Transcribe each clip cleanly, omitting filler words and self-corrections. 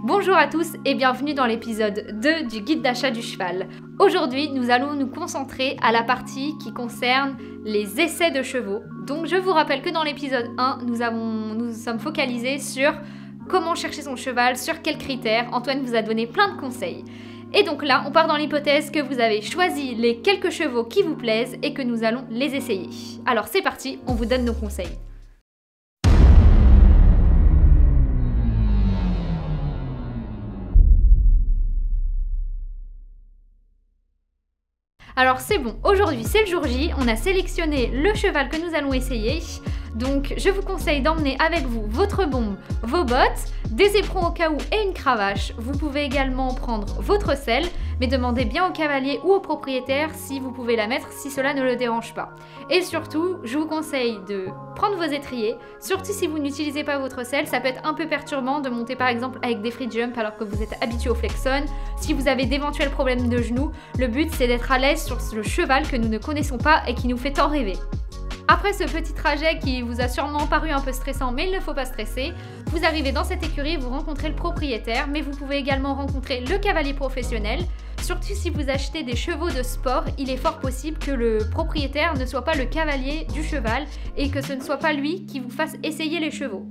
Bonjour à tous et bienvenue dans l'épisode 2 du guide d'achat du cheval. Aujourd'hui, nous allons nous concentrer à la partie qui concerne les essais de chevaux. Donc je vous rappelle que dans l'épisode 1, nous sommes focalisés sur comment chercher son cheval, sur quels critères. Antoine vous a donné plein de conseils. Et donc là, on part dans l'hypothèse que vous avez choisi les quelques chevaux qui vous plaisent et que nous allons les essayer. Alors c'est parti, on vous donne nos conseils. Alors c'est bon, aujourd'hui c'est le jour J, on a sélectionné le cheval que nous allons essayer. Donc je vous conseille d'emmener avec vous votre bombe, vos bottes, des éperons au cas où et une cravache. Vous pouvez également prendre votre selle, mais demandez bien au cavalier ou au propriétaire si vous pouvez la mettre, si cela ne le dérange pas. Et surtout, je vous conseille de prendre vos étriers, surtout si vous n'utilisez pas votre selle, ça peut être un peu perturbant de monter par exemple avec des free jump alors que vous êtes habitué au flexon. Si vous avez d'éventuels problèmes de genoux, le but c'est d'être à l'aise sur le cheval que nous ne connaissons pas et qui nous fait tant rêver. Après ce petit trajet qui vous a sûrement paru un peu stressant, mais il ne faut pas stresser, vous arrivez dans cette écurie, vous rencontrez le propriétaire, mais vous pouvez également rencontrer le cavalier professionnel. Surtout si vous achetez des chevaux de sport, il est fort possible que le propriétaire ne soit pas le cavalier du cheval et que ce ne soit pas lui qui vous fasse essayer les chevaux.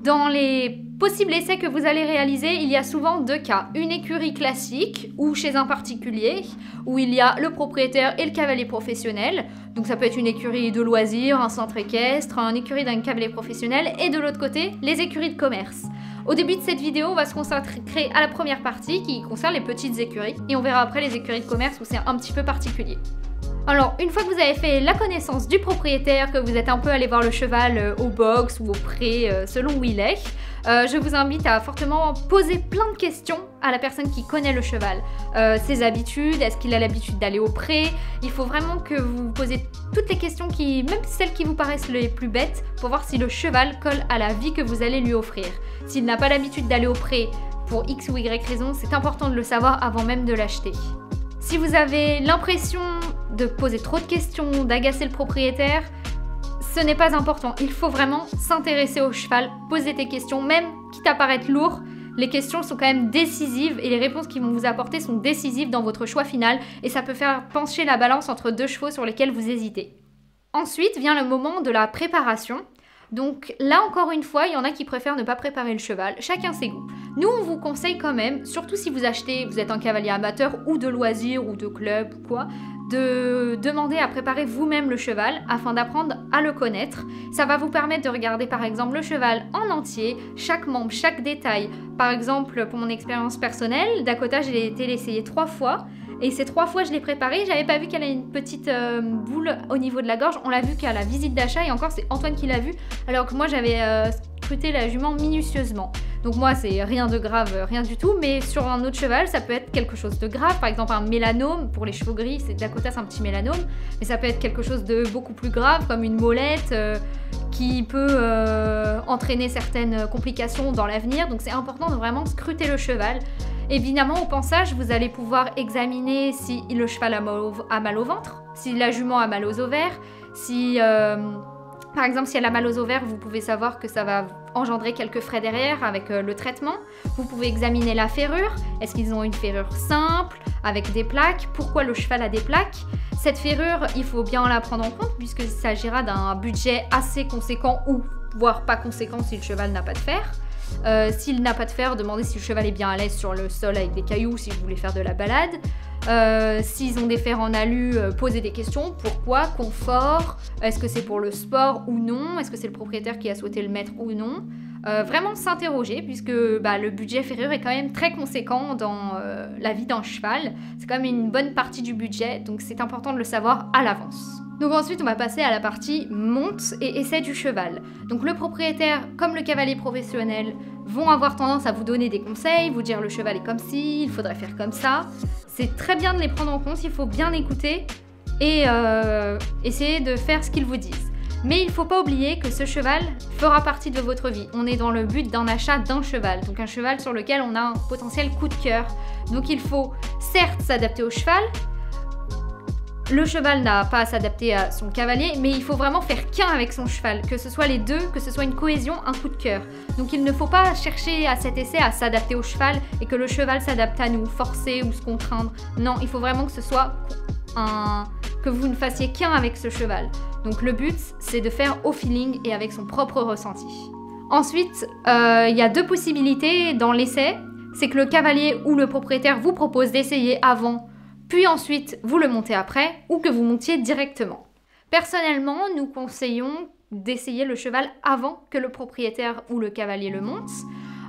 Dans les possibles essais que vous allez réaliser, il y a souvent deux cas. Une écurie classique ou chez un particulier où il y a le propriétaire et le cavalier professionnel. Donc ça peut être une écurie de loisirs, un centre équestre, une écurie d'un cavalier professionnel et de l'autre côté, les écuries de commerce. Au début de cette vidéo, on va se consacrer à la première partie qui concerne les petites écuries et on verra après les écuries de commerce où c'est un petit peu particulier. Alors, une fois que vous avez fait la connaissance du propriétaire, que vous êtes un peu allé voir le cheval au box ou au pré, selon où il est, je vous invite à fortement poser plein de questions à la personne qui connaît le cheval. Ses habitudes, est-ce qu'il a l'habitude d'aller au pré? Il faut vraiment que vous posiez toutes les questions, même celles qui vous paraissent les plus bêtes, pour voir si le cheval colle à la vie que vous allez lui offrir. S'il n'a pas l'habitude d'aller au pré pour X ou Y raison, c'est important de le savoir avant même de l'acheter. Si vous avez l'impression de poser trop de questions, d'agacer le propriétaire, ce n'est pas important. Il faut vraiment s'intéresser au cheval, poser des questions, même quitte à paraître lourd. Les questions sont quand même décisives et les réponses qu'ils vont vous apporter sont décisives dans votre choix final et ça peut faire pencher la balance entre deux chevaux sur lesquels vous hésitez. Ensuite vient le moment de la préparation. Donc là encore une fois, il y en a qui préfèrent ne pas préparer le cheval, chacun ses goûts. Nous on vous conseille quand même, surtout si vous êtes un cavalier amateur ou de loisirs ou de club ou quoi, de demander à préparer vous-même le cheval afin d'apprendre à le connaître. Ça va vous permettre de regarder par exemple le cheval en entier, chaque membre, chaque détail. Par exemple, pour mon expérience personnelle, Dakota, j'ai été l'essayer 3 fois. Et ces 3 fois, je l'ai préparée. J'avais pas vu qu'elle a une petite boule au niveau de la gorge. On l'a vu qu'à la visite d'achat et encore, c'est Antoine qui l'a vu. Alors que moi, j'avais scruté la jument minutieusement. Donc moi, c'est rien de grave, rien du tout. Mais sur un autre cheval, ça peut être quelque chose de grave. Par exemple, un mélanome. Pour les chevaux gris, Dakota, c'est un petit mélanome. Mais ça peut être quelque chose de beaucoup plus grave, comme une molette qui peut entraîner certaines complications dans l'avenir. Donc c'est important de vraiment scruter le cheval. Évidemment, au pansage, vous allez pouvoir examiner si le cheval a mal au ventre, si la jument a mal aux ovaires, si, par exemple, si elle a mal aux ovaires, vous pouvez savoir que ça va engendrer quelques frais derrière avec le traitement. Vous pouvez examiner la ferrure. Est-ce qu'ils ont une ferrure simple, avec des plaques? Pourquoi le cheval a des plaques? Cette ferrure, il faut bien la prendre en compte puisqu'il s'agira d'un budget assez conséquent ou voire pas conséquent si le cheval n'a pas de fer. S'il n'a pas de fer, demandez si le cheval est bien à l'aise sur le sol avec des cailloux si vous voulez faire de la balade. S'ils ont des fers en alu, posez des questions. Pourquoi? Confort? Est-ce que c'est pour le sport ou non? Est-ce que c'est le propriétaire qui a souhaité le mettre ou non? Vraiment s'interroger puisque le budget ferrure est quand même très conséquent dans la vie d'un cheval. C'est quand même une bonne partie du budget, donc c'est important de le savoir à l'avance. Donc ensuite on va passer à la partie monte et essai du cheval. Donc le propriétaire comme le cavalier professionnel vont avoir tendance à vous donner des conseils, vous dire le cheval est comme ci, il faudrait faire comme ça. C'est très bien de les prendre en compte, il faut bien écouter et essayer de faire ce qu'ils vous disent. Mais il ne faut pas oublier que ce cheval fera partie de votre vie. On est dans le but d'un achat d'un cheval, donc un cheval sur lequel on a un potentiel coup de cœur. Donc il faut certes s'adapter au cheval, le cheval n'a pas à s'adapter à son cavalier, mais il faut vraiment faire qu'un avec son cheval, que ce soit les deux, que ce soit une cohésion, un coup de cœur. Donc il ne faut pas chercher à cet essai à s'adapter au cheval et que le cheval s'adapte à nous, forcer ou se contraindre. Non, il faut vraiment que ce soit que vous ne fassiez qu'un avec ce cheval. Donc le but, c'est de faire au feeling et avec son propre ressenti. Ensuite, il y a deux possibilités dans l'essai. C'est que le cavalier ou le propriétaire vous propose d'essayer avant, puis ensuite vous le montez après, ou que vous montiez directement. Personnellement, nous conseillons d'essayer le cheval avant que le propriétaire ou le cavalier le monte.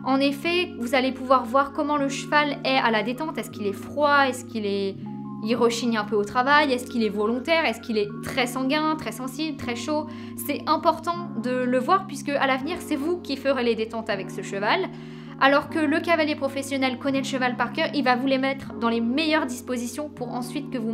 En effet, vous allez pouvoir voir comment le cheval est à la détente. Est-ce qu'il est froid? Est-ce qu'il il rechigne un peu au travail? Est-ce qu'il est volontaire? Est-ce qu'il est très sanguin, très sensible, très chaud? C'est important de le voir puisque à l'avenir, c'est vous qui ferez les détentes avec ce cheval. Alors que le cavalier professionnel connaît le cheval par cœur, il va vous les mettre dans les meilleures dispositions pour ensuite que vous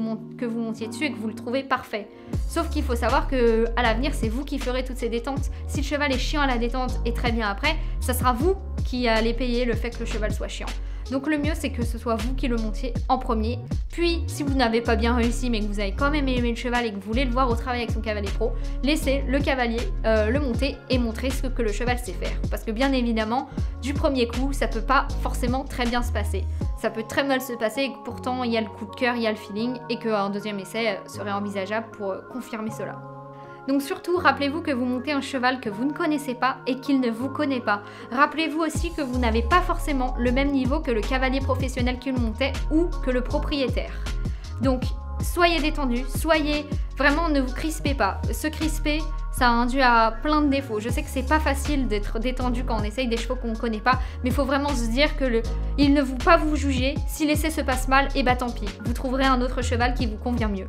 montiez dessus et que vous le trouvez parfait. Sauf qu'il faut savoir que à l'avenir, c'est vous qui ferez toutes ces détentes. Si le cheval est chiant à la détente et très bien après, ça sera vous qui allez payer le fait que le cheval soit chiant. Donc le mieux, c'est que ce soit vous qui le montiez en premier. Puis, si vous n'avez pas bien réussi, mais que vous avez quand même aimé le cheval et que vous voulez le voir au travail avec son cavalier pro, laissez le cavalier le monter et montrer ce que le cheval sait faire. Parce que bien évidemment, du premier coup, ça peut pas forcément très bien se passer. Ça peut très mal se passer et que pourtant, il y a le coup de cœur, il y a le feeling et qu'un deuxième essai serait envisageable pour confirmer cela. Donc surtout, rappelez-vous que vous montez un cheval que vous ne connaissez pas et qu'il ne vous connaît pas. Rappelez-vous aussi que vous n'avez pas forcément le même niveau que le cavalier professionnel qui le montait ou que le propriétaire. Donc, soyez détendu, vraiment, ne vous crispez pas. Se crisper, ça induit à plein de défauts. Je sais que c'est pas facile d'être détendu quand on essaye des chevaux qu'on ne connaît pas, mais il faut vraiment se dire que il ne pas vous juger. Si l'essai se passe mal, et bah tant pis, vous trouverez un autre cheval qui vous convient mieux.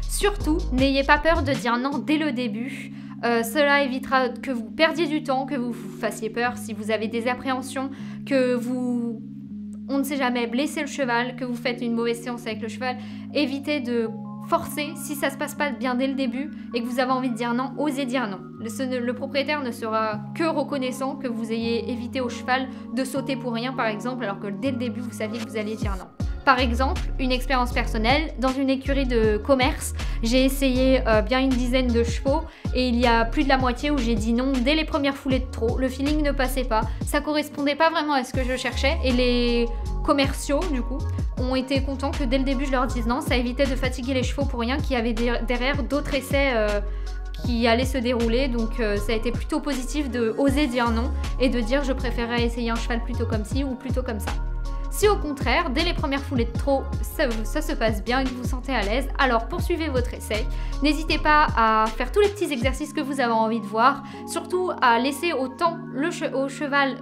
Surtout, n'ayez pas peur de dire non dès le début. Cela évitera que vous perdiez du temps, que vous vous fassiez peur si vous avez des appréhensions, on ne sait jamais, blesser le cheval, que vous faites une mauvaise séance avec le cheval. Évitez de forcer si ça se passe pas bien dès le début et que vous avez envie de dire non, osez dire non. Le propriétaire ne sera que reconnaissant que vous ayez évité au cheval de sauter pour rien par exemple, alors que dès le début vous saviez que vous alliez dire non. Par exemple, une expérience personnelle, dans une écurie de commerce, j'ai essayé bien une dizaine de chevaux et il y a plus de la moitié où j'ai dit non dès les premières foulées de trot. Le feeling ne passait pas, ça correspondait pas vraiment à ce que je cherchais et les commerciaux du coup ont été contents que dès le début je leur dise non, ça évitait de fatiguer les chevaux pour rien qui avaient derrière d'autres essais qui allaient se dérouler, donc ça a été plutôt positif de oser dire non et de dire je préférerais essayer un cheval plutôt comme ci ou plutôt comme ça. Si au contraire, dès les premières foulées de trot, ça se passe bien et que vous vous sentez à l'aise, alors poursuivez votre essai. N'hésitez pas à faire tous les petits exercices que vous avez envie de voir, surtout à laisser autant au cheval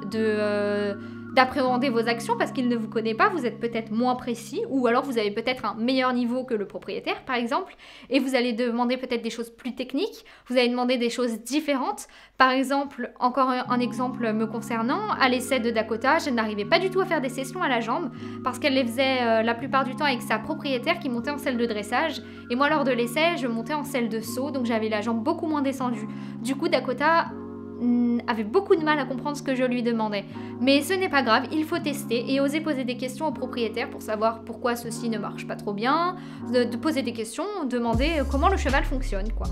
d'appréhender vos actions parce qu'il ne vous connaît pas, vous êtes peut-être moins précis ou alors vous avez peut-être un meilleur niveau que le propriétaire par exemple et vous allez demander peut-être des choses plus techniques, vous allez demander des choses différentes. Par exemple, encore un exemple me concernant, à l'essai de Dakota, je n'arrivais pas du tout à faire des sessions à la jambe parce qu'elle les faisait la plupart du temps avec sa propriétaire qui montait en selle de dressage et moi lors de l'essai, je montais en selle de saut donc j'avais la jambe beaucoup moins descendue. Du coup, Dakota avait beaucoup de mal à comprendre ce que je lui demandais. Mais ce n'est pas grave, il faut tester et oser poser des questions au propriétaire pour savoir pourquoi ceci ne marche pas trop bien, de poser des questions, demander comment le cheval fonctionne, quoi.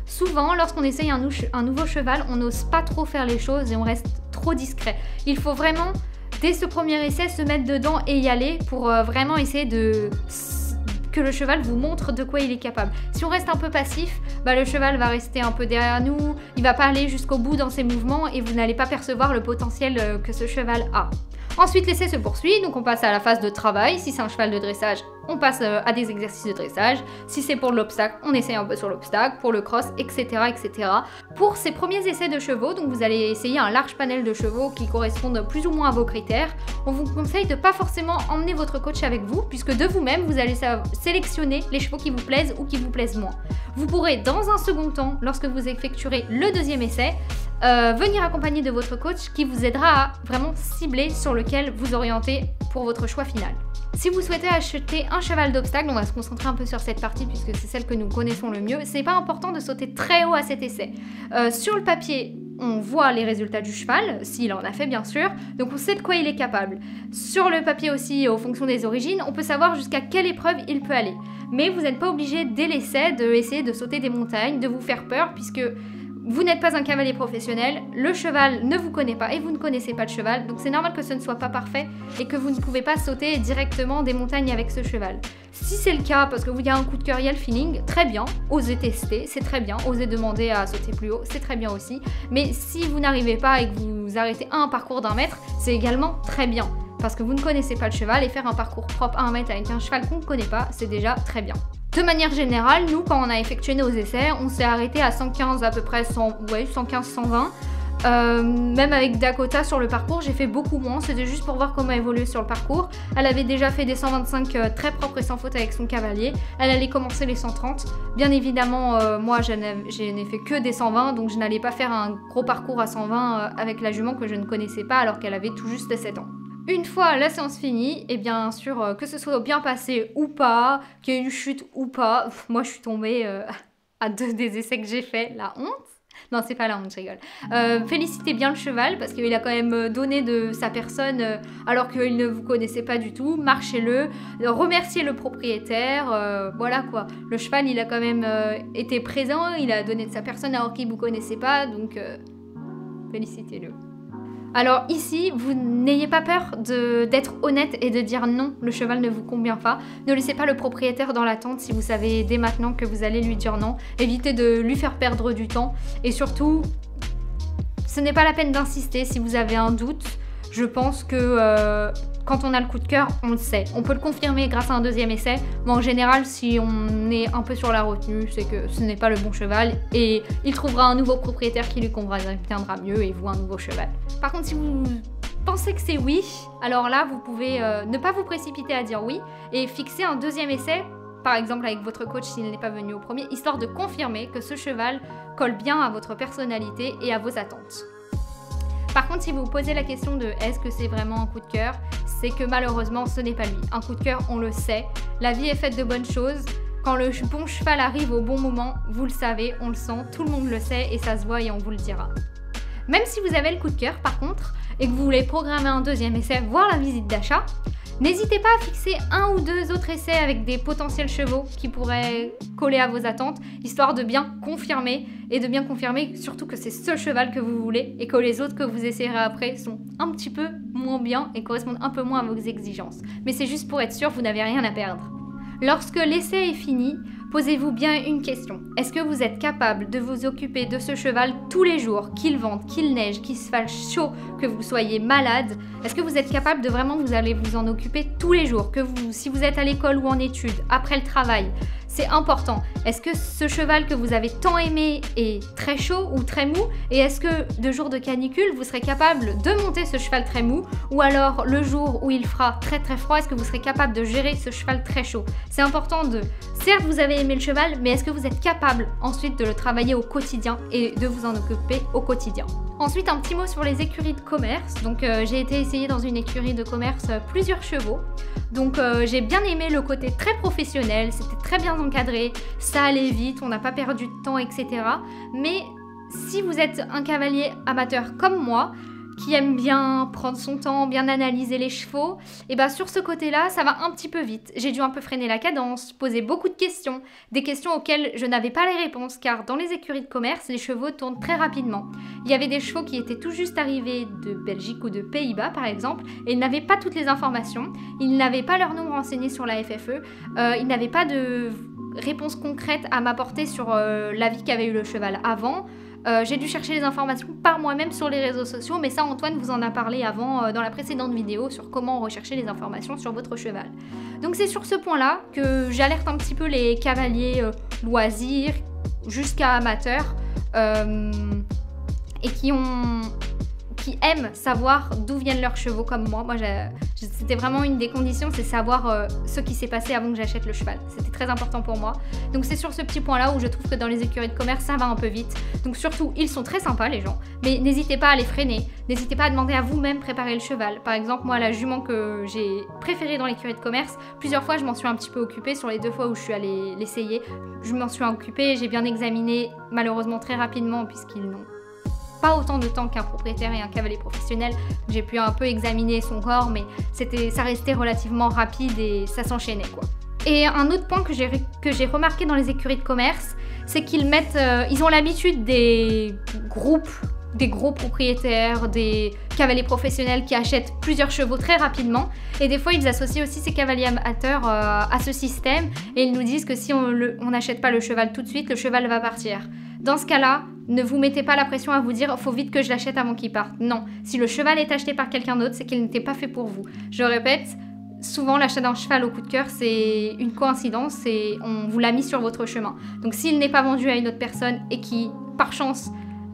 Souvent, lorsqu'on essaye un nouveau cheval, on n'ose pas trop faire les choses et on reste trop discret. Il faut vraiment, dès ce premier essai, se mettre dedans et y aller pour vraiment essayer que le cheval vous montre de quoi il est capable. Si on reste un peu passif, le cheval va rester un peu derrière nous, il va pas aller jusqu'au bout dans ses mouvements et vous n'allez pas percevoir le potentiel que ce cheval a. Ensuite, l'essai se poursuit, donc on passe à la phase de travail. Si c'est un cheval de dressage, on passe à des exercices de dressage. Si c'est pour l'obstacle, on essaye un peu sur l'obstacle, pour le cross, etc., etc. Pour ces premiers essais de chevaux, donc vous allez essayer un large panel de chevaux qui correspondent plus ou moins à vos critères. On vous conseille de pas forcément emmener votre coach avec vous, puisque de vous-même, vous allez sélectionner les chevaux qui vous plaisent ou qui vous plaisent moins. Vous pourrez, dans un second temps, lorsque vous effectuerez le deuxième essai, venir accompagner de votre coach qui vous aidera à vraiment cibler sur lequel vous orienter pour votre choix final. Si vous souhaitez acheter un cheval d'obstacle, on va se concentrer un peu sur cette partie puisque c'est celle que nous connaissons le mieux, c'est pas important de sauter très haut à cet essai. Sur le papier, on voit les résultats du cheval, s'il en a fait bien sûr, donc on sait de quoi il est capable. Sur le papier aussi, en fonction des origines, on peut savoir jusqu'à quelle épreuve il peut aller. Mais vous n'êtes pas obligé dès l'essai d'essayer de sauter des montagnes, de vous faire peur, puisque vous n'êtes pas un cavalier professionnel, le cheval ne vous connaît pas et vous ne connaissez pas le cheval, donc c'est normal que ce ne soit pas parfait et que vous ne pouvez pas sauter directement des montagnes avec ce cheval. Si c'est le cas, parce que vous avez un coup de cœur, il y a le feeling, très bien, osez tester, c'est très bien, osez demander à sauter plus haut, c'est très bien aussi, mais si vous n'arrivez pas et que vous arrêtez à un parcours d'1 mètre, c'est également très bien, parce que vous ne connaissez pas le cheval et faire un parcours propre à 1 mètre avec un cheval qu'on ne connaît pas, c'est déjà très bien. De manière générale, nous, quand on a effectué nos essais, on s'est arrêté à 115 à peu près, 115-120. Même avec Dakota sur le parcours, j'ai fait beaucoup moins, c'était juste pour voir comment évoluer sur le parcours. Elle avait déjà fait des 125 très propres et sans faute avec son cavalier. Elle allait commencer les 130. Bien évidemment, moi, je n'ai fait que des 120, donc je n'allais pas faire un gros parcours à 120 avec la jument que je ne connaissais pas alors qu'elle avait tout juste 7 ans. Une fois la séance finie, et bien sûr que ce soit bien passé ou pas, qu'il y ait eu chute ou pas, moi je suis tombée à 2 des essais que j'ai fait, la honte. Non, c'est pas la honte, je rigole. Félicitez bien le cheval parce qu'il a quand même donné de sa personne alors qu'il ne vous connaissait pas du tout. Marchez-le, remerciez le propriétaire, voilà quoi. Le cheval, il a quand même été présent, il a donné de sa personne alors qu'il ne vous connaissait pas, donc félicitez-le. Alors ici, vous n'ayez pas peur d'être honnête et de dire non, le cheval ne vous convient pas. Ne laissez pas le propriétaire dans l'attente si vous savez dès maintenant que vous allez lui dire non. Évitez de lui faire perdre du temps. Et surtout, ce n'est pas la peine d'insister si vous avez un doute. Je pense que quand on a le coup de cœur, on le sait. On peut le confirmer grâce à un 2e essai, mais en général, si on est un peu sur la retenue, c'est que ce n'est pas le bon cheval et il trouvera un nouveau propriétaire qui lui conviendra mieux et vous un nouveau cheval. Par contre, si vous pensez que c'est oui, alors là, vous pouvez ne pas vous précipiter à dire oui et fixer un 2e essai, par exemple avec votre coach s'il n'est pas venu au premier, histoire de confirmer que ce cheval colle bien à votre personnalité et à vos attentes. Par contre, si vous vous posez la question de est-ce que c'est vraiment un coup de cœur, c'est que malheureusement, ce n'est pas lui. Un coup de cœur, on le sait. La vie est faite de bonnes choses. Quand le bon cheval arrive au bon moment, vous le savez, on le sent, tout le monde le sait et ça se voit et on vous le dira. Même si vous avez le coup de cœur, par contre, et que vous voulez programmer un 2e essai, voire la visite d'achat, n'hésitez pas à fixer 1 ou 2 autres essais avec des potentiels chevaux qui pourraient coller à vos attentes, histoire de bien confirmer, et de bien confirmer surtout que c'est ce cheval que vous voulez et que les autres que vous essayerez après sont un petit peu moins bien et correspondent un peu moins à vos exigences. Mais c'est juste pour être sûr, vous n'avez rien à perdre. Lorsque l'essai est fini, posez-vous bien une question. Est-ce que vous êtes capable de vous occuper de ce cheval tous les jours, qu'il vente, qu'il neige, qu'il se fasse chaud, que vous soyez malade? Est-ce que vous êtes capable de vraiment vous allez vous en occuper tous les jours, si vous êtes à l'école ou en études, après le travail? C'est important. Est-ce que ce cheval que vous avez tant aimé est très chaud ou très mou? Et est-ce que de jour de canicule, vous serez capable de monter ce cheval très mou? Ou alors le jour où il fera très très froid, est-ce que vous serez capable de gérer ce cheval très chaud? C'est important de... Certes, vous avez aimé le cheval, mais est-ce que vous êtes capable ensuite de le travailler au quotidien et de vous en occuper au quotidien? Ensuite, un petit mot sur les écuries de commerce. Donc, j'ai été essayer dans une écurie de commerce plusieurs chevaux. Donc, j'ai bien aimé le côté très professionnel, c'était très bien encadré, ça allait vite, on n'a pas perdu de temps, etc. Mais si vous êtes un cavalier amateur comme moi, qui aime bien prendre son temps, bien analyser les chevaux, et bien sur ce côté-là, ça va un petit peu vite. J'ai dû un peu freiner la cadence, poser beaucoup de questions, des questions auxquelles je n'avais pas les réponses, car dans les écuries de commerce, les chevaux tournent très rapidement. Il y avait des chevaux qui étaient tout juste arrivés de Belgique ou de Pays-Bas, par exemple, et ils n'avaient pas toutes les informations, ils n'avaient pas leur nom renseigné sur la FFE, ils n'avaient pas de réponse concrète à m'apporter sur l'avis qu'avait eu le cheval avant. J'ai dû chercher les informations par moi-même sur les réseaux sociaux, mais ça Antoine vous en a parlé avant dans la précédente vidéo sur comment rechercher les informations sur votre cheval. Donc c'est sur ce point-là que j'alerte un petit peu les cavaliers loisirs jusqu'à amateurs et qui aiment savoir d'où viennent leurs chevaux comme moi. Moi, c'était vraiment une des conditions, c'est savoir ce qui s'est passé avant que j'achète le cheval. C'était très important pour moi. Donc c'est sur ce petit point-là où je trouve que dans les écuries de commerce, ça va un peu vite. Donc surtout, ils sont très sympas les gens, mais n'hésitez pas à les freiner. N'hésitez pas à demander à vous-même préparer le cheval. Par exemple, moi, la jument que j'ai préférée dans l'écurie de commerce, plusieurs fois, je m'en suis un petit peu occupée. Sur les 2 fois où je suis allée l'essayer, je m'en suis occupée. J'ai bien examiné, malheureusement très rapidement, puisqu'ils n'ont pas autant de temps qu'un propriétaire et un cavalier professionnel. J'ai pu un peu examiner son corps, mais ça restait relativement rapide et ça s'enchaînait quoi. Et un autre point que j'ai remarqué dans les écuries de commerce, c'est qu'ils ils ont l'habitude des groupes, des gros propriétaires, des cavaliers professionnels qui achètent plusieurs chevaux très rapidement. Et des fois, ils associent aussi ces cavaliers amateurs à ce système. Et ils nous disent que si on n'achète pas le cheval tout de suite, le cheval va partir. Dans ce cas-là, ne vous mettez pas la pression à vous dire « faut vite que je l'achète avant qu'il parte ». Non, si le cheval est acheté par quelqu'un d'autre, c'est qu'il n'était pas fait pour vous. Je répète, souvent l'achat d'un cheval au coup de cœur, c'est une coïncidence et on vous l'a mis sur votre chemin. Donc s'il n'est pas vendu à une autre personne et qui, par chance,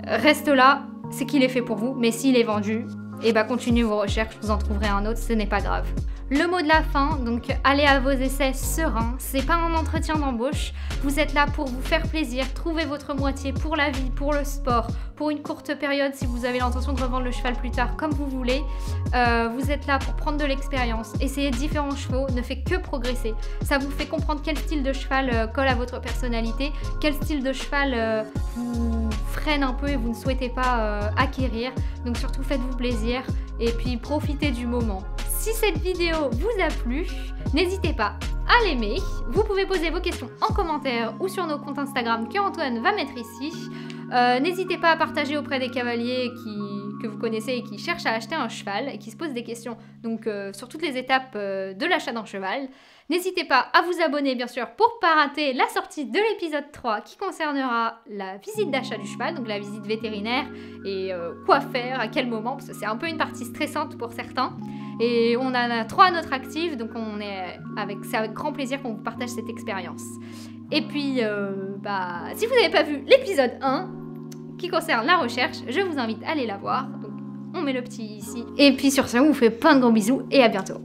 reste là, c'est qu'il est fait pour vous. Mais s'il est vendu, eh ben continuez vos recherches, vous en trouverez un autre, ce n'est pas grave. Le mot de la fin, donc allez à vos essais sereins, c'est pas un entretien d'embauche, vous êtes là pour vous faire plaisir, trouver votre moitié pour la vie, pour le sport, pour une courte période si vous avez l'intention de revendre le cheval plus tard comme vous voulez. Vous êtes là pour prendre de l'expérience, essayer différents chevaux ne fait que progresser. Ça vous fait comprendre quel style de cheval colle à votre personnalité, quel style de cheval vous freine un peu et vous ne souhaitez pas acquérir. Donc surtout faites-vous plaisir et puis profitez du moment. Si cette vidéo vous a plu, n'hésitez pas à l'aimer. Vous pouvez poser vos questions en commentaire ou sur nos comptes Instagram que Antoine va mettre ici. N'hésitez pas à partager auprès des cavaliers que vous connaissez et qui cherchent à acheter un cheval et qui se posent des questions donc, sur toutes les étapes de l'achat d'un cheval. N'hésitez pas à vous abonner bien sûr pour ne pas rater la sortie de l'épisode 3 qui concernera la visite d'achat du cheval, donc la visite vétérinaire et quoi faire, à quel moment, parce que c'est un peu une partie stressante pour certains. Et on en a 3 à notre actif, donc c'est avec grand plaisir qu'on vous partage cette expérience. Et puis, si vous n'avez pas vu l'épisode 1 qui concerne la recherche, je vous invite à aller la voir. Donc, on met le petit ici. Et puis sur ce, on vous fait plein de gros bisous et à bientôt.